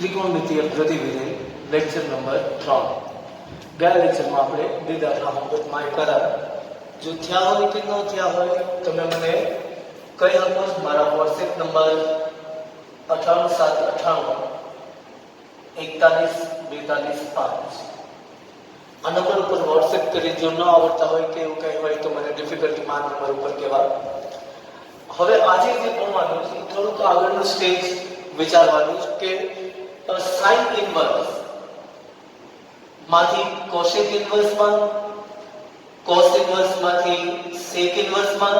ત્રિકોણમિતીય પ્રતિવિધિ lecture number 3. ગયા લેક્ચરમાં આપણે બે દાખલા મગજમાં કરા. જો થયા હોય કે ન થયા હોય તમે મને કહી શકો. મારા વોટ્સએપ નંબર 9878 41 42 5 આ નંબર ઉપર વોટ્સએપ કરી. જો ન આવડતા હોય કે એવું કંઈ હોય તો મને ડિફિકલ્ટીમાં આ નંબર ઉપર કહેવા. હવે આજે જે ભણવાનું છે થોડુંક આગળનું સ્ટેજ વિચારવાનું કે સાઇન ઇન્વર્સ માંથી કોસેક ઇન્વર્સમાં, કોસ ઇન્વર્સમાંથી સેક ઇન્વર્સમાં,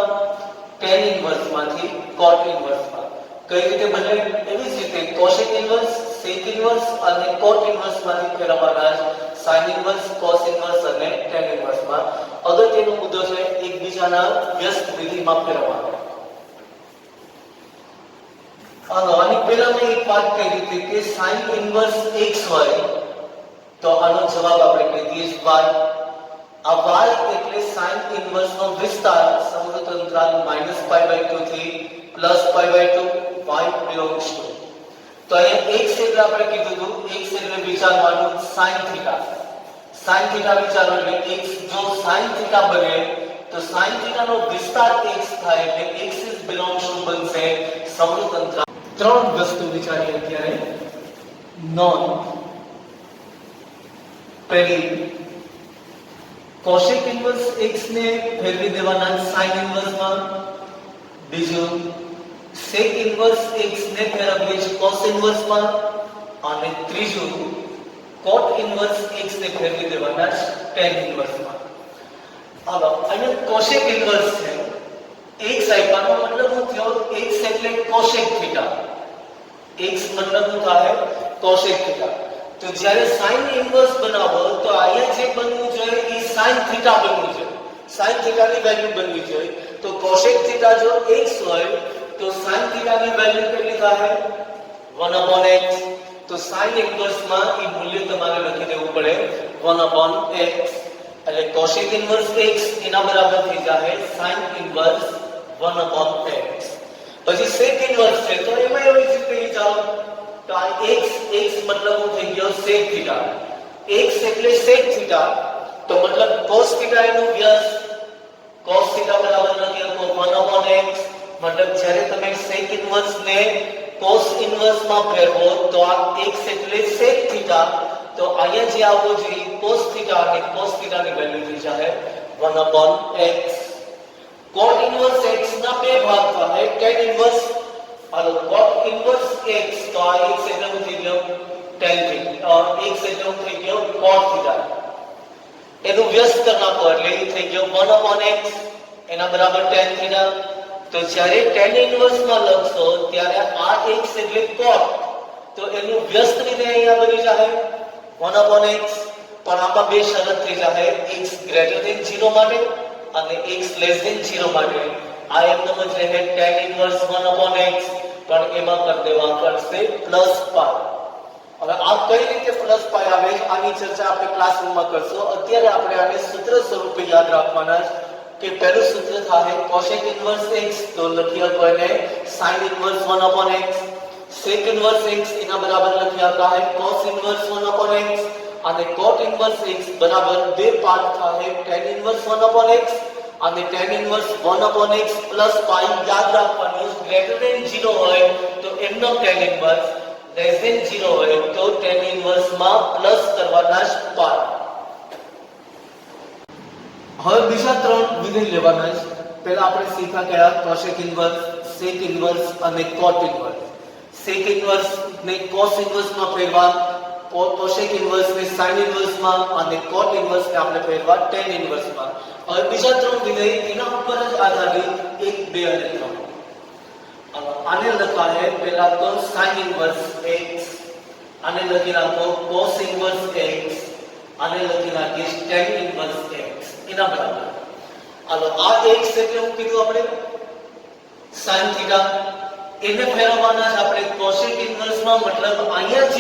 ટેન ઇન્વર્સમાંથી કોટ ઇન્વર્સમાં કઈ રીતે બને. એવી જ રીતે કોસેક ઇન્વર્સ, સેક ઇન્વર્સ અને કોટ ઇન્વર્સમાંથી ફેરવવાના સાઇન ઇન્વર્સ, કોસ ઇન્વર્સ અને ટેન ઇન્વર્સમાં. અગત્યનો મુદ્દો છે એકબીજાના વ્યસ્ત વિધિમાં ફેરવવાનો. આની પહેલા મેં એક વાત કહી હતી કે સાઇન ઇન્વર્સ x હોય તો આનો જવાબ આપણે કહી દઈએ y. આ y એટલે સાઇન ઇન્વર્સ નો વિસ્તાર સમૃદ્ધ અંતરાલ -π/2 થી +π/2 y belongs to. તો અહીંયા x એટલે આપણે કીધું હતું x એટલે વિચારવાનું sin થીટા. sin થીટા વિચારવાનું એટલે x જો sin થીટા બને તો sin થીટા નો વિસ્તાર x થાય એટલે x is belongs to બનશે સમૃદ્ધ અંતરાલ. ત્રણ વસ્તુ વિચારીએ અત્યારે. નોંધ. પહેલી, કોસેક ઇન્વર્સ x ને ફેરવી દેવાના sin ઇન્વર્સમાં. બીજું, સેક ઇન્વર્સ x ને ફેરવીએ cos ઇન્વર્સમાં. અને ત્રીજું, કોટ ઇન્વર્સ x ને ફેરવી દેવાના tan ઇન્વર્સમાં. હવે અહીંયા કોસેક ઇન્વર્સ છે. x આપ્યાનો મતલબ શું થયો? x એટલે કોસેક થીટા. x મતલબ શું થાય? Cosec theta. તો જ્યારે sin ઇન્વર્સ બનાવો તો અહીંયા જે બનવું જોઈએ એ sin થીટા બનવું જોઈએ. sin થીટાની વેલ્યુ બનવી જોઈએ. તો કોસેક થીટા જો x હોય તો sin થીટાની વેલ્યુ કેટલી થાય? 1/x. તો sin ઇન્વર્સમાં એ મૂલ્ય તમારે લખી દેવું પડે 1/x. એટલે કોસેક ઇન્વર્સ x એના બરાબર થઈ જાય sin ઇન્વર્સ 1/x. પછી સેક ઇન્વર્સ છે તો એમાં એવી રીતે ચાલો તો આ x મતલબ શું થઈ ગયો? સેક થીટા. x એટલે સેક થીટા તો મતલબ cos થીટા એનું વ્યસ્ત. cos થીટા બરાબર લખી શકો 1/x. મતલબ જ્યારે તમે સેક ઇન્વર્સ ને cos ઇન્વર્સ માં ફેરવો તો આ x એટલે સેક થીટા. તો અહીંયા જે આવવો જોઈએ cos થીટા અને cos થીટા ની વેલ્યુ થઈ જાય 1/x. cot ઇન્વર્સ x ના બે ભાગ થાય tan ઇન્વર્સ. હાલો cot ઇન્વર્સ x તો આ x એટલે શું થઈ ગયો? tan theta. x એટલે શું થઈ ગયો? cot theta. એનું વ્યસ્ત કરના પર એટલે એ થઈ ગયો 1/x એના બરાબર tan થીટા. તો જ્યારે tan ઇન્વર્સ માં લખશો ત્યારે આ x એટલે cot તો એનું વ્યસ્ત રીતે અહીંયા બની જાય 1/x. પણ આમાં બે શરત થઈ જાય x > 0 માટે અને x < 0 માટે. આ એકદમ જ રહે tan ઇન્વર્સ 1/x પણ એમાં કરી દેવા કરશે +π. હવે આ કઈ રીતે +π આવે આની ચર્ચા આપણે ક્લાસરૂમમાં કરશું. અત્યારે આપણે આને સૂત્ર સ્વરૂપે યાદ રાખવાના કે પહેલું સૂત્ર થાય કોસેક ઇન્વર્સ x તો લખી શકો એને sin inverse 1/x. Sec inverse x એના બરાબર લખી શકાય cos ઇન્વર્સ 1/x અને cot ઇન્વર્સ x બરાબર બે પાર્ટ થાય tan ઇન્વર્સ 1/x અને tan ઇન્વર્સ 1/x + π. યાદ રાખવાનું > 0 હોય તો એમનો tan ઇન્વર્સ, < 0 હોય તો tan ઇન્વર્સ માં પ્લસ કરવાના π. હવે બીજા ત્રણ વિધેય લેવાના છે. પહેલા આપણે શીખ્યા કયા? કોસેક ઇન્વર્સ, સેક ઇન્વર્સ અને કોટ ઇન્વર્સ. સેક ઇન્વર્સ ને કોસ ઇન્વર્સ માં ફેરવા, કોસેક ઇન્વર્સ ને સાઇન ઇન્વર્સ માં અને કોટ ઇન્વર્સ ને આપણે ફેરવા tan ઇન્વર્સ માં. હવે બીજા ત્રણ વિધેય એના ઉપર જ આધારિત 1, 2 અને 3. આને લખાય પહેલા તો sin ઇન્વર્સ x, આને લખી નાખો cos ઇન્વર્સ x, આને લખી નાખીએ tan ઇન્વર્સ x એના બરાબર. હાલો આ x એટલે હું કીધું આપણે sin થીટા. એને ફેરવવાના છે આપણે કોસેક ઇન્વર્સ માં. મતલબ અહીંયા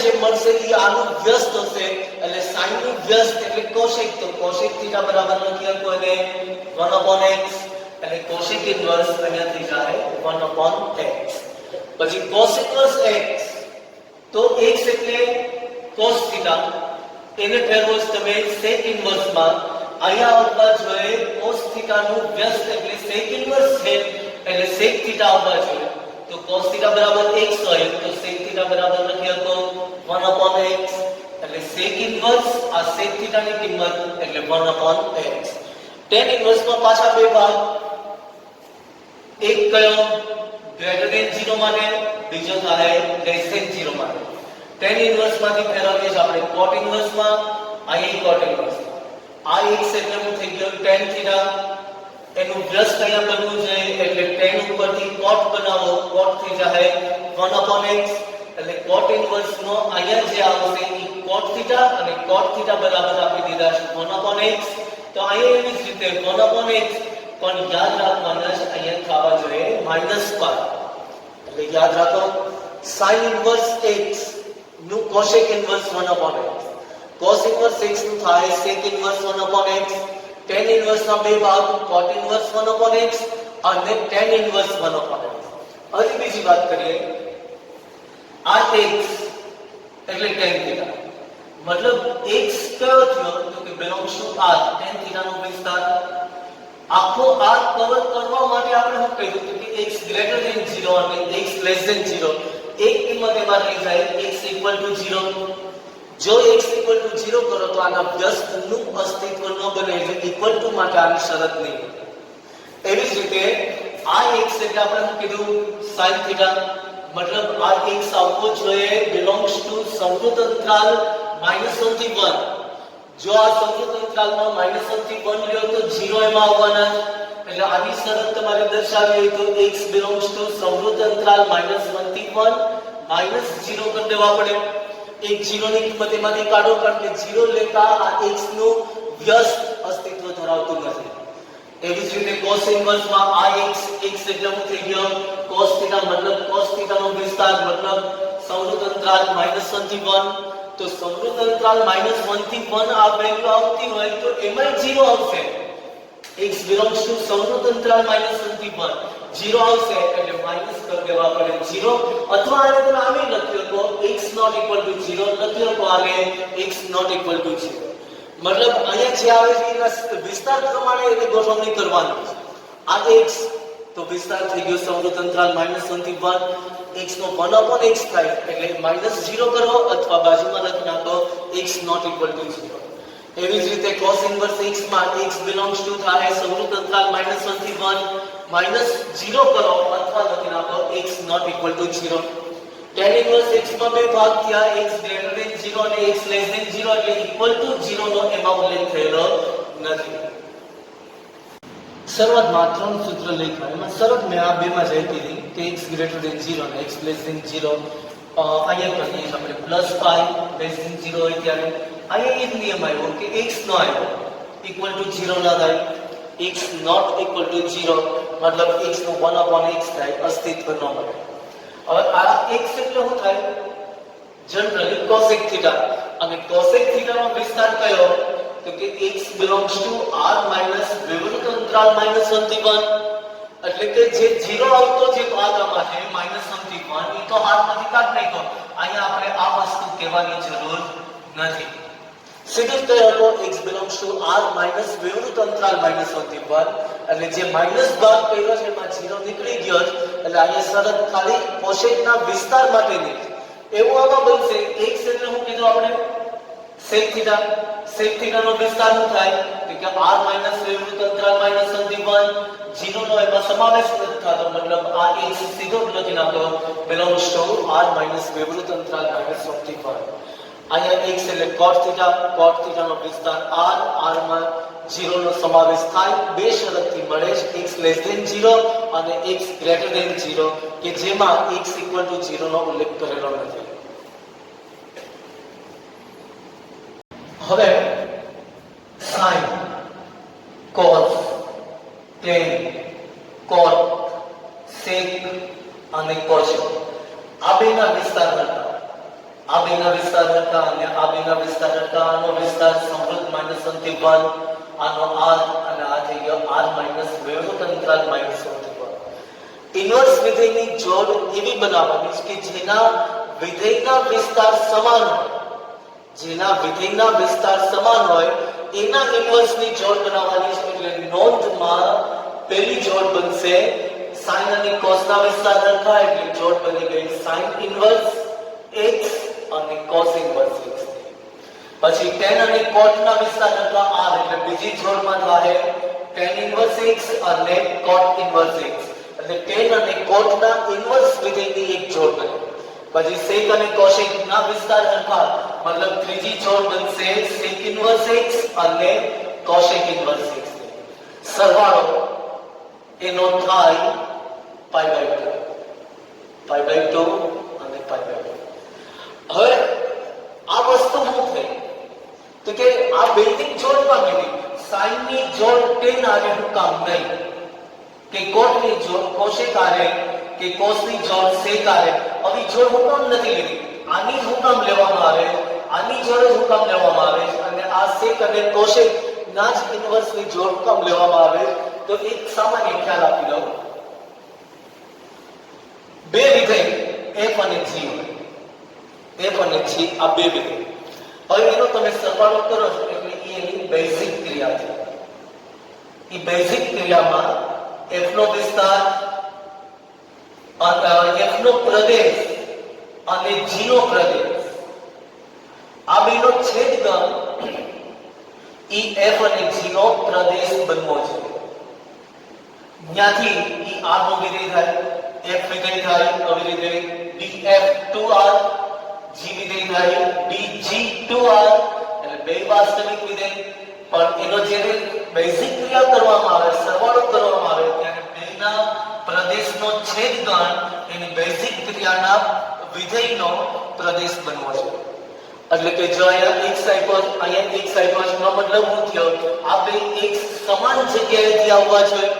જે મળશે એ આનું વ્યસ્ત હશે એટલે sin નું વ્યસ્ત એટલે કોસેક. તો કોસેક થીટા બરાબર લખી શકો એને 1/x એટલે કોસેક ઇન્વર્સ અહીંયા થઈ જાય 1/x. પછી cos ઇન્વર્સ x, તો x એટલે cos થીટા, એને ફેરવો તમે sec ઇન્વર્સ માં, અહીંયા આવવા જોઈએ cos થીટા નું વ્યસ્ત એટલે sec ઇન્વર્સ છે એટલે sec થીટા આવવા જોઈએ, તો cos થીટા બરાબર x હોય તો sec થીટા બરાબર લખી શકો 1/x, એટલે sec ઇન્વર્સ આ sec થીટા ની કિંમત એટલે 1/x. tan ઇન્વર્સ માં પાછા બે ભાગ, એક કયો ગ્રેટર ધેન 0 માટે, બીજો થાય લેસ ધેન 0 માટે. tan ઇન્વર્સ માંથી ફેરવીએ છીએ આપણે cot ઇન્વર્સ માં, અહીં cot ઇન્વર્સ માં. આ x એટલે શું થઈ ગયો tan થીટા, એનું વ્યસ્ત અહીંયા બનવું જોઈએ એટલે tan ઉપરથી cot બનાવો, cot થઈ જાય 1/x, એટલે cot ઇન્વર્સ નો અહીંયા જે આવશે એ cot થીટા અને cot થીટા બરાબર આપી દીધા છે 1/x, તો અહીંયા એવી જ રીતે 1/x, પણ યાદ રાખવાનું છે અહીંયા થવા જોઈએ -π, એટલે યાદ રાખો sin ઇન્વર્સ x નું cosec inverse 1/x, cos inverse x નું થાય sec inverse 1/x, tan inverse ના બે ભાગ cot ઇન્વર્સ 1/x અને tan ઇન્વર્સ 1/x. હજી બીજી વાત કરીએ, આ x એટલે tan થીટા, મતલબ x કયો થયો તો કે belongs to r, tan theta નો વિસ્તાર. આખો r કવર કરવા માટે આપણે શું કહ્યું કે x ગ્રેટર ધેન 0 અને x લેસ ધેન 0, એક કિંમત એમાં રહી જાય x ઇક્વલ ટુ 0. જો x ઇક્વલ ટુ 0 કરો તો આના વ્યસ્ત નું અસ્તિત્વ ન બને, એટલે ઇક્વલ ટુ માટે આની શરત નહીં. એવી જ રીતે આ x એટલે આપણે શું કીધું sin થીટા, મતલબ આ x આવવો જોઈએ belongs to સમૃદ્ધ અંતરાલ -1 થી 1. જો આ સમૃદ્ધ અંતરાલમાં -1 થી 1 લ્યો તો 0 એમાં આવવાના, એટલે આની શરત તમારે દર્શાવવી હોય તો x belongs to સમૃદ્ધ અંતરાલ -1 થી 1, -0 કરી દેવા પડે. એક 0 ની કિંમત એમાંથી કાઢો, કારણ કે 0 લેતા આ x નું વ્યસ્ત અસ્તિત્વ ધરાવતું નથી. એવી જ રીતે cos ઇન્વર્સ માં આ x એટલે શું થઈ ગયો cos થીટા, મતલબ cos થીટા નો વિસ્તાર મતલબ સમૃદ્ધ અંતરાલ -1 થી 1, તો સમૃદ્ધ અંતરાલ -1 થી 1 આ વેલ્યુ આવતી હોય તો એમાં 0 આવશે. x belongs to સમૃદ્ધ અંતરાલ -1 થી 1, 0 આવશે એટલે માઈનસ કરી દેવા પડે 0, અથવા આને તમે આમે લખ્યો તો x not equal to 0 લખ્યો તો આને x not equal to 0. મતલબ અહીંયા જે આવે છે એના વિસ્તાર પ્રમાણે એને ગોઠવણી કરવાની છે. આ x તો વિસ્તાર થઈ ગયો સમૃદ્ધ અંતરાલ -1 થી 1, x નો 1/x થાય એટલે -0 કરો અથવા બાજુમાં લખી નાખો x not equal to 0. એવી જ રીતે cos ઇન્વર્સ x માં x belongs to થાય સમૃદ્ધ અંતરાલ -1 થી 1, -0 કરો અથવા લખી નાખો x not equal to 0. tan inverse x માં બે ભાગ થયા, x greater than 0 અને x less than 0, એટલે equal to 0 નો એમાં ઉલ્લેખ થયેલો નથી. શરૂઆતમાં ત્રણ સૂત્ર લખ્યા, એમાં શરત મેં આ બેમાં જ આપી હતી કે x greater than 0 અને x less than 0 અહીંયા કરીએ આપણે +π less than 0 હોય ત્યારે અહીંયા એક નિયમ આવ્યો કે x નો આવ્યો equal to 0 ના થાય, x not equal to 0 મતલબ x નો 1/x થાય, અસ્તિત્વ ન મળે. હવે આ x એટલે શું થાય જનરલી cosec થીટા, અને cosec થીટા નો વિસ્તાર કયો તો કે x belongs to r minus વિવૃત અંતરાલ -1 થી 1, એટલે કે જે 0 આવતો જે ભાગ આમાં છે -1 થી 1 એ તો હાથમાંથી કાઢ નાખ્યો, અહીંયા આપણે આ વસ્તુ કહેવાની જરૂર નથી. સીધું જ કહ્યું તો x belongs to r minus વિવૃત અંતરાલ -1 થી 1, એટલે જે માઈનસ ભાગ કર્યો છે એમાં 0 નીકળી ગયો, એટલે અહીંયા શરત ખાલી કોસેકના વિસ્તાર માટેની. એવું આમાં બનશે x એટલે શું કીધું આપણે sec થીટા, sec થીટા નો વિસ્તાર શું થાય કે r minus વિવૃત અંતરાલ -1 થી 1, 0 નો એમાં સમાવેશ નથી થતો, મતલબ આ x સીધો લખી નાખો belongs to r minus વિવૃત અંતરાલ -1 થી 1. અહીંયા x એટલે cot થીટા નો વિસ્તાર r માં 0 નો સમાવેશ થાય. બે શરતથી મળે છે x less than 0 અને x greater than 0 કે જેમાં x equal to 0 નો ઉલ્લેખ કરેલો નથી. હવે sin, cos, tan, cot, sec અને cosec આ બેના વિસ્તાર હતા, આ બેના વિસ્તાર હતા અને આ બેના વિસ્તાર હતા. આનો વિસ્તાર સમૃદ્ધ -1 થી 1, આનો r અને આ થઈ ગયો r માઈનસ વિવૃત અંતરાલ -1 થી 1. ઇન્વર્સ વિધેયની જોડ એવી બનાવવાની છે કે જેના વિધેયના વિસ્તાર સમાન હોય, જેના વિધેયના વિસ્તાર સમાન હોય એના ઇન્વર્સની જોડ બનાવવાની છે. એટલે નોંધમાં પહેલી જોડ બનશે sin અને cos ના વિસ્તાર સરખા, એટલે જોડ બની ગઈ sin ઇન્વર્સ x અને cos ઇન્વર્સ x. પછી tan અને cot ના વિસ્તાર સરખા r, એટલે બીજી જોડમાં થાય tan ઇન્વર્સ x અને cot ઇન્વર્સ x. એટલે tan અને cot ના ઇન્વર્સ વિધેયની એક જોડ બને. પછી sec અને cosec ના વિસ્તાર સરખા, મતલબ ત્રીજી જોડ બનશે sec ઇન્વર્સ x અને cosec ઇન્વર્સ x. સરવાળો એનો થાય π/2 અને π/2. હવે આ વસ્તુ શું થઈ તો કે આ બેઝિક જોડમાં ગઈ sin ની જોડ tan આરે હું કામ નહીં, કે cot ની જોડ cosec આરે કે cos ની જોડ sec આરે, આવી જોડ હું કામ નથી લીધી. આની હું કામ લેવામાં આવે, આની જોડ હું કામ લેવામાં આવે, અને આ sec અને cosec ના જ ઇન્વર્સ ની જોડ કામ લેવામાં આવે. તો એક સામાન્ય ખ્યાલ આપી દઉં. બે વિધેય f અને g હોય, f અને g આ બે વિધેય. હવે એનો તમે સરવાળો કરો છો એટલે એની બેઝિક ક્રિયા છે. એ બેઝિક ક્રિયામાં f નો વિસ્તાર, f નો પ્રદેશ અને g નો પ્રદેશ, આ બેનો છેદગણ ઈ f અને g નો પ્રદેશ બનવો છે. ત્યાંથી ઈ r નો વિધેય થાય, f વિધેય થાય, આવી રીતે df2r, g વિધેય થાય dg2r, એટલે બે વાસ્તવિક વિધેય. પણ એનો જ્યારે બેઝિક ક્રિયા કરવામાં આવે, સરવાળો કરવામાં આવે, ત્યારે બેના પ્રદેશનો છેદગણ એની બેઝિક ક્રિયાના વિધેયનો પ્રદેશ બનવો છે. એટલે કે જો અહીંયા x આપ્યો, અહીંયા x આપ્યો, એનો મતલબ શું થયો, આ બે x સમાન જગ્યાએથી આવવા જોઈએ.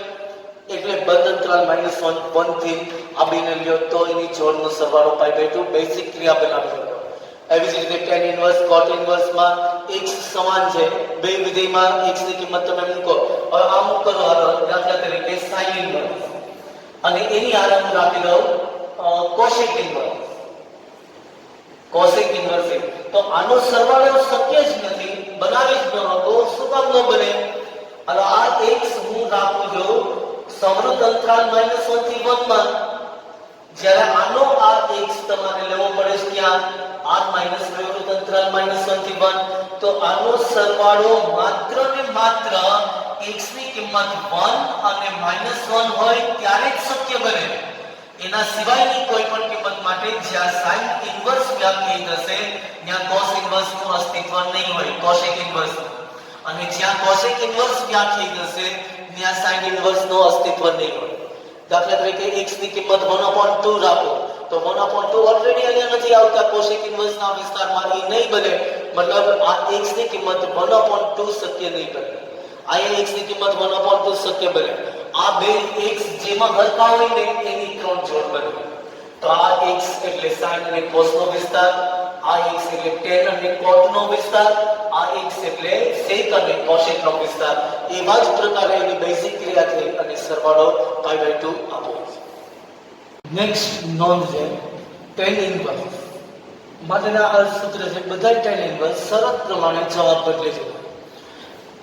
એટલે બંધ અંતરાલ -1 થી આ બેને લ્યો તો એની જોડનો સરવાળો π/2 બેઝિક ક્રિયા બનાવી શકો. એવી જ રીતે tan ઇન્વર્સ cot ઇન્વર્સ માં x સમાન છે, બે વિધેયમાં x ની કિંમત તમે મૂકો. હવે આ મૂકો, દાખલા તરીકે sin ઇન્વર્સ અને એની આરે હું રાખી દઉં cosec ઇન્વર્સ, cosec ઇન્વર્સ. તો આનો સરવાળો શક્ય જ નથી, બનાવી જ ન હતો. શું કામ ન બને? અને આ x હું રાખું છું સમૃદ્ધ અંતરાલ -1 થી 1 માં, જ્યારે આનો આ x તમારે લેવો પડે છે ક્યાં? r માઈનસ વિવૃત અંતરાલ -1 થી 1. તો આનો સરવાળો માત્ર ને માત્ર x ની કિંમત 1 અને -1 હોય ત્યારે જ શક્ય બને. એના સિવાયની કોઈ પણ કિંમત માટે જ્યાં sin ઇન્વર્સ વ્યાખ્યાયિત હશે ત્યાં cos ઇન્વર્સ નું અસ્તિત્વ નહીં હોય, cosec ઇન્વર્સ. અને જ્યાં cosec ઇન્વર્સ વ્યાખ્યાયિત હશે ત્યાં sin ઇન્વર્સ નું અસ્તિત્વ નહીં હોય. દાખલા તરીકે x ની કિંમત 1/2 રાખો તો 1/2 ઓલરેડી અહીંયા નથી આવતા cosec ઇન્વર્સ ના વિસ્તારમાં, એ નહીં બને. મતલબ આ x ની કિંમત 1/2 શક્ય નહીં બને. અહીંયા x ની કિંમત 1/2 શક્ય બને. આ બે x જેમાં હરખા હોય ને એની ત્રણ જોડ બને. તો આ x એટલે sin અને cos નો વિસ્તાર, આ x એટલે tan અને cot નો વિસ્તાર, આ x એટલે sec અને cosec નો વિસ્તાર. એવા જ પ્રકારે એની બેઝિક ક્રિયા થઈ અને સરવાળો π/2 આપો. નેક્સ્ટ નોંધ છે tan ઇન્વર્સ માટેના આ સૂત્ર છે. બધા tan ઇન્વર્સ શરત પ્રમાણે જવાબ બદલે છે.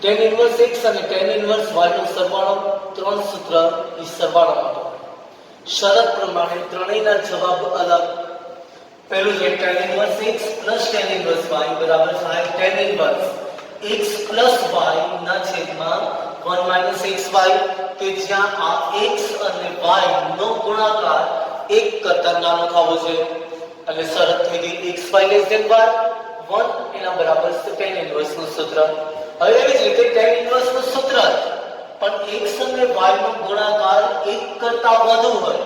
tan ઇન્વર્સ x અને tan ઇન્વર્સ y નો સરવાળો, ત્રણ સૂત્ર એ સરવાળો માટે. શરત પ્રમાણે ત્રણેયના જવાબ અલગ. પહેલું છે tan inverse x plus tan inverse y બરાબર થાય tan inverse x plus y ના છેદમાં 1 - xy, કે જ્યાં આ x અને y નો ગુણાકાર 1 કરતા નાનો થવો છે. એટલે શરત થઈ ગઈ xy > y 1 એના બરાબર છે tan ઇન્વર્સ નું સૂત્ર. હવે એવી જ રીતે tan ઇન્વર્સ નું સૂત્ર પણ x અને y નો ગુણાકાર 1 કરતા વધુ હોય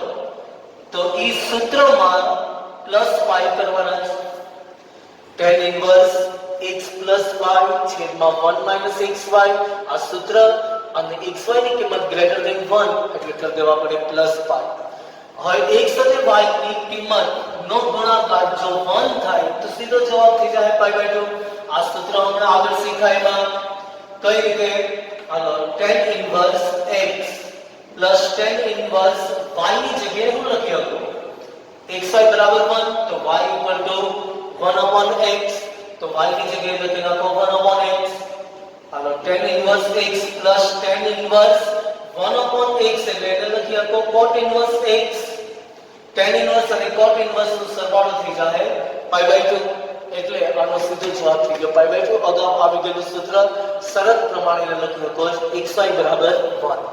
તો ઈ સૂત્રમાં પ્લસ y કરવાના છે. tan inverse x plus y છેદમાં 1 - xy આ સૂત્ર, અને xy ની કિંમત ગ્રેટર ધેન 1 એટલે કરી દેવા પડે પ્લસ y. હવે x અને y ની કિંમત નો ગુણાકાર જો 1 થાય તો સીધો જવાબ થઈ જાય π/2. આ સૂત્ર હમણાં આગળ શીખાયમાં કઈ રીતે? હાલો tan inverse x plus tan inverse y ની જગ્યાએ હું લખી શકું xy બરાબર 1 તો y ઇક્વલ ટુ 1/x તો y ની જગ્યાએ લખી નાખો 1/x હાલો tan inverse x plus tan inverse 1/x એટલે એને લખી આપો cot inverse x tan inverse અને cot ઇન્વર્સ નો સરવાળો થઈ જાય π/2 એટલે આનો સીધો જવાબ થઈ ગયો π/2 અગાઉ આવી ગયેલું સૂત્ર શરત પ્રમાણે લખી શકો xy બરાબર 1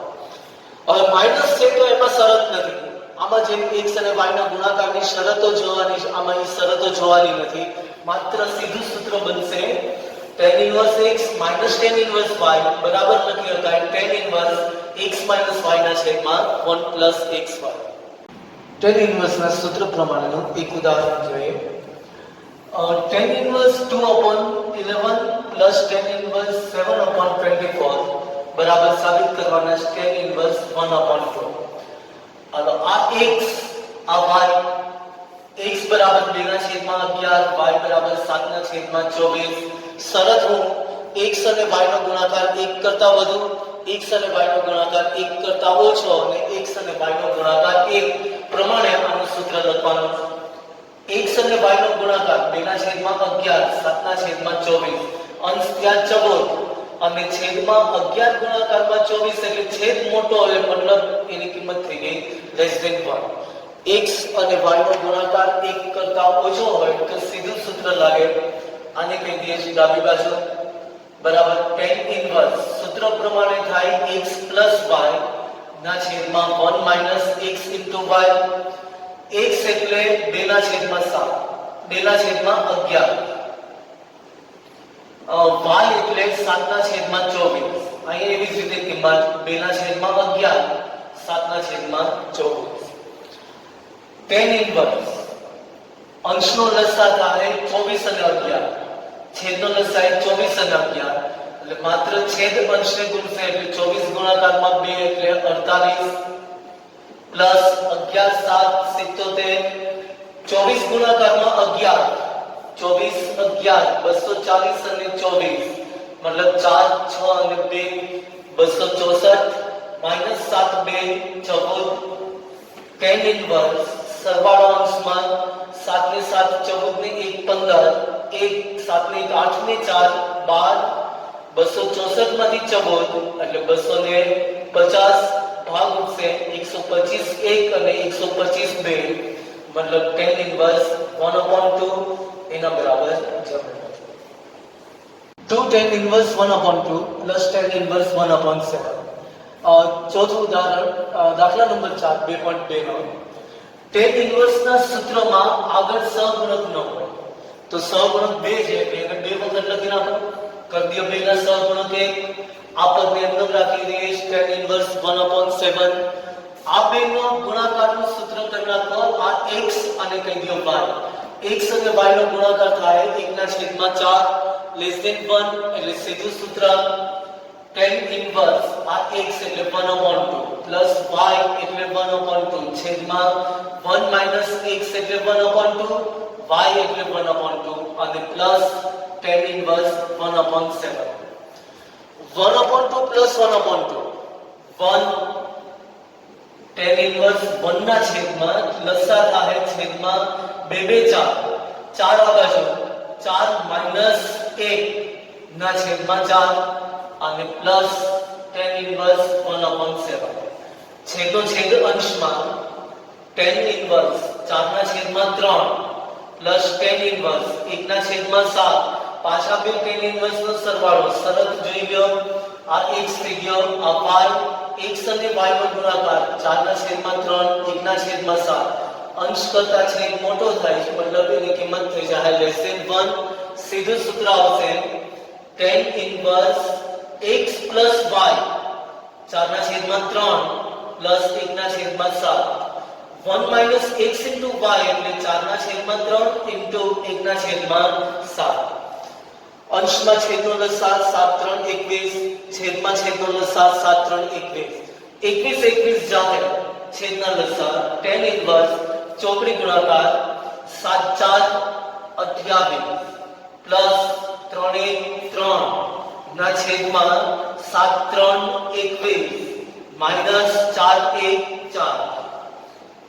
હવે માઈનસ છે તો એમાં શરત નથી આમાં જે x અને y ના ગુણાકારની શરતો જોવાની છે આમાં એ શરતો જોવાની નથી માત્ર સીધું સૂત્ર બનશે tan inverse x - tan inverse y બરાબર લખી શકાય tan ઇન્વર્સ x - y ના છેદમાં 1 + xy tan ઇન્વર્સ ના સૂત્ર પ્રમાણેનું એક ઉદાહરણ જોઈએ tan ઇન્વર્સ 2/11 + tan ઇન્વર્સ 7/24 બરાબર સાબિત કરવાના છે tan ઇન્વર્સ 1/2 હાલો આ x આ y x બરાબર 2/11 y બરાબર 7/24 શરત હું x અને y નો ગુણાકાર 1 કરતા વધુ x અને y નો ગુણાકાર 1 કરતા ઓછો અને x અને y નો ગુણાકાર 1 પ્રમાણે આનું સૂત્ર લખવાનું x અને y નો ગુણાકાર 2/11 7/24 અંશ ત્યાં ચબોત અને છેદમાં 11 ગુણાકારમાં 24 એટલે છેદ મોટો હોય મતલબ એની કિંમત થઈ ગઈ <1 x અને y નો ગુણાકાર 1 કરતા ઓછો હોય તો સીધું સૂત્ર લાગે આને કહી દઈએ છીએ ડાબી બાજુ બરાબર tan ઇન્વર્સ સૂત્ર પ્રમાણે થાય x + y ના છેદમાં 1 - x * y x એટલે 2/7 2/11 y એટલે 7/24 અહીં એવી જ રીતે કિંમત 2/11 7/24 tan ઇન્વર્સ અંશનો લસા થાય 24 અને 11 છેદનો લસા 24 અને 11 એટલે માત્ર છેદ અંશને ગુણશે એટલે 24 ગુણાકારમાં 2 એટલે 48 પ્લસ 11 7 77 24 ગુણાકારમાં 11 24 11 240 અને 24 મતલબ 4 6 અને 2 264 -7 2 14 tan ઇન્વર્સ સરવાળો અંશમાં 7 ને 7 14 ને 1 15 1 7 ને 8 ને 4 12 264 માંથી 14 એટલે 250 ભાગ ઉઠશે 125 1 અને 125 2 મતલબ tan ઇન્વર્સ 1/2 એના બરાબર જવાબ 2 tan inverse 1/2 plus tan inverse 1/7 ચોથું ઉદાહરણ દાખલા નંબર 4 2.2 નો tan ઇન્વર્સ ના સૂત્રમાં આગળ સહગુણક ન હોય તો સહગુણક 2 છે એટલે 2 વખત લખી નાખો કરી દો 2 ના સહગુણક 1 આ પદને એકદમ રાખી દઈએ tan ઇન્વર્સ 1/7 આ બેનો ગુણાકારનું સૂત્ર કરી નાખો આ x અને કહી દો y x અને y નો ગુણાકાર થાય 1/4 <1 એટલે સીધું સૂત્ર tan ઇન્વર્સ આ x એટલે 1/2 પ્લસ y એટલે 1/2 છેદમાં 1 - x એટલે 1/2 y એટલે 1/2 અને plus tan inverse 1/7 1/2 plus 1/2 1 tan inverse 1 ના છેદમાં લસા થાય છેદમાં 2 4 4 આ બાજુ 4 - 1 ના છેદમાં 4 અને પ્લસ tan ઇન્વર્સ 1/7 છેદો છેદ અંશમાં tan ઇન્વર્સ 4 ના છેદમાં 3 પ્લસ tan ઇન્વર્સ 1 ના છેદમાં 7 પાછા બે tan ઇન્વર્સ નો સરવાળો શરત જોઈ લો આ x થઈ ગયો આ y x અને y નો ગુણાકાર 4 ના છેદમાં 3 1 ના છેદમાં 7 અંશ કરતા છેદ મોટો થાય છે મતલબ એની કિંમત થઈ જાય <1 સીધું સૂત્ર આવશે tan inverse x plus y 4 ના છેદમાં 3 પ્લસ 1 ના છેદમાં 7 1 minus x into y એટલે 4 ના છેદમાં 3 into 1 ના છેદમાં 7 અંશમાં છેદનો લસા 7 3 21 છેદમાં છેદનો લસા 7 3 21 21 જાહેર છેદના લસા tan ઇન્વર્સ ચોકડી ગુણાકાર 7 4 28 પ્લસ 3 1 3 ના છેદમાં 7 3 21 માઇનસ 4 1 4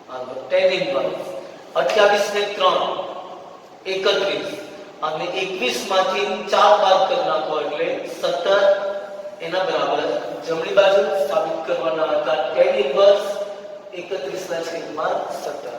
આગળ tan ઇન્વર્સ 28 ને 3 31 અને 21 માંથી 4 બાદ કરી નાખો એટલે 17 એના બરાબર જમણી બાજુ સાબિત કરવાના હતા tan ઇન્વર્સ 31 ના છેદમાં 17